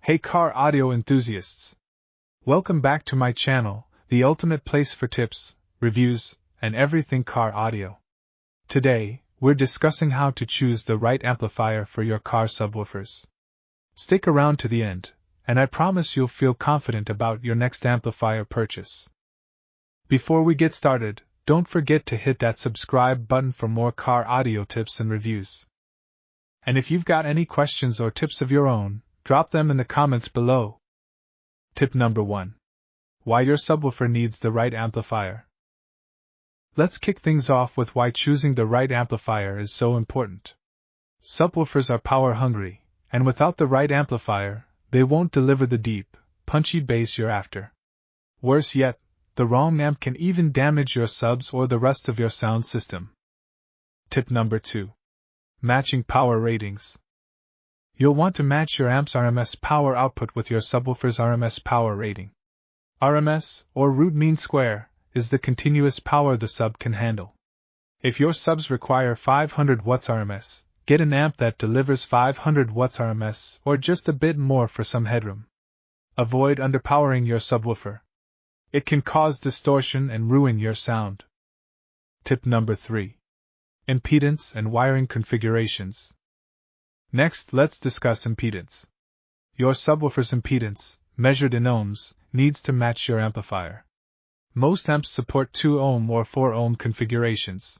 Hey car audio enthusiasts! Welcome back to my channel, the ultimate place for tips, reviews, and everything car audio. Today, we're discussing how to choose the right amplifier for your car subwoofers. Stick around to the end, and I promise you'll feel confident about your next amplifier purchase. Before we get started, don't forget to hit that subscribe button for more car audio tips and reviews. And if you've got any questions or tips of your own, drop them in the comments below. Tip number 1. Why your subwoofer needs the right amplifier. Let's kick things off with why choosing the right amplifier is so important. Subwoofers are power hungry, and without the right amplifier, they won't deliver the deep, punchy bass you're after. Worse yet, the wrong amp can even damage your subs or the rest of your sound system. Tip number 2. Matching power ratings. You'll want to match your amp's RMS power output with your subwoofer's RMS power rating. RMS, or root mean square, is the continuous power the sub can handle. If your subs require 500 watts RMS, get an amp that delivers 500 watts RMS or just a bit more for some headroom. Avoid underpowering your subwoofer. It can cause distortion and ruin your sound. Tip number 3. Impedance and wiring configurations. Next, let's discuss impedance. Your subwoofer's impedance, measured in ohms, needs to match your amplifier. Most amps support 2 ohm or 4 ohm configurations.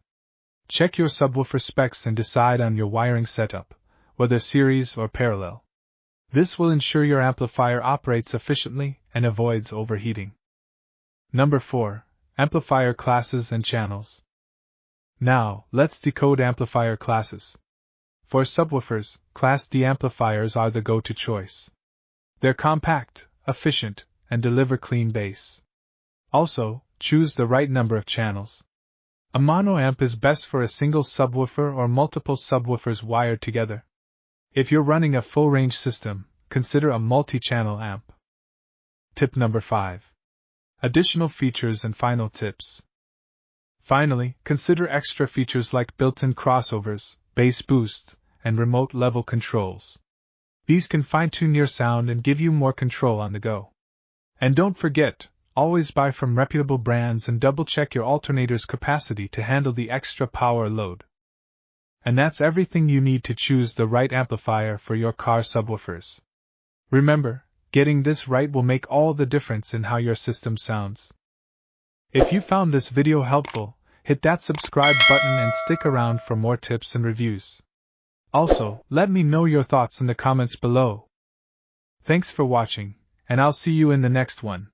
Check your subwoofer specs and decide on your wiring setup, whether series or parallel. This will ensure your amplifier operates efficiently and avoids overheating. Number 4. Amplifier classes and channels. Now, let's decode amplifier classes. For subwoofers, Class D amplifiers are the go-to choice. They're compact, efficient, and deliver clean bass. Also, choose the right number of channels. A mono amp is best for a single subwoofer or multiple subwoofers wired together. If you're running a full-range system, consider a multi-channel amp. Tip number 5. Additional features and final tips. Finally, consider extra features like built-in crossovers, bass boost, and remote level controls. These can fine-tune your sound and give you more control on the go. And don't forget, always buy from reputable brands and double-check your alternator's capacity to handle the extra power load. And that's everything you need to choose the right amplifier for your car subwoofers. Remember, getting this right will make all the difference in how your system sounds. If you found this video helpful, hit that subscribe button and stick around for more tips and reviews. Also, let me know your thoughts in the comments below. Thanks for watching, and I'll see you in the next one.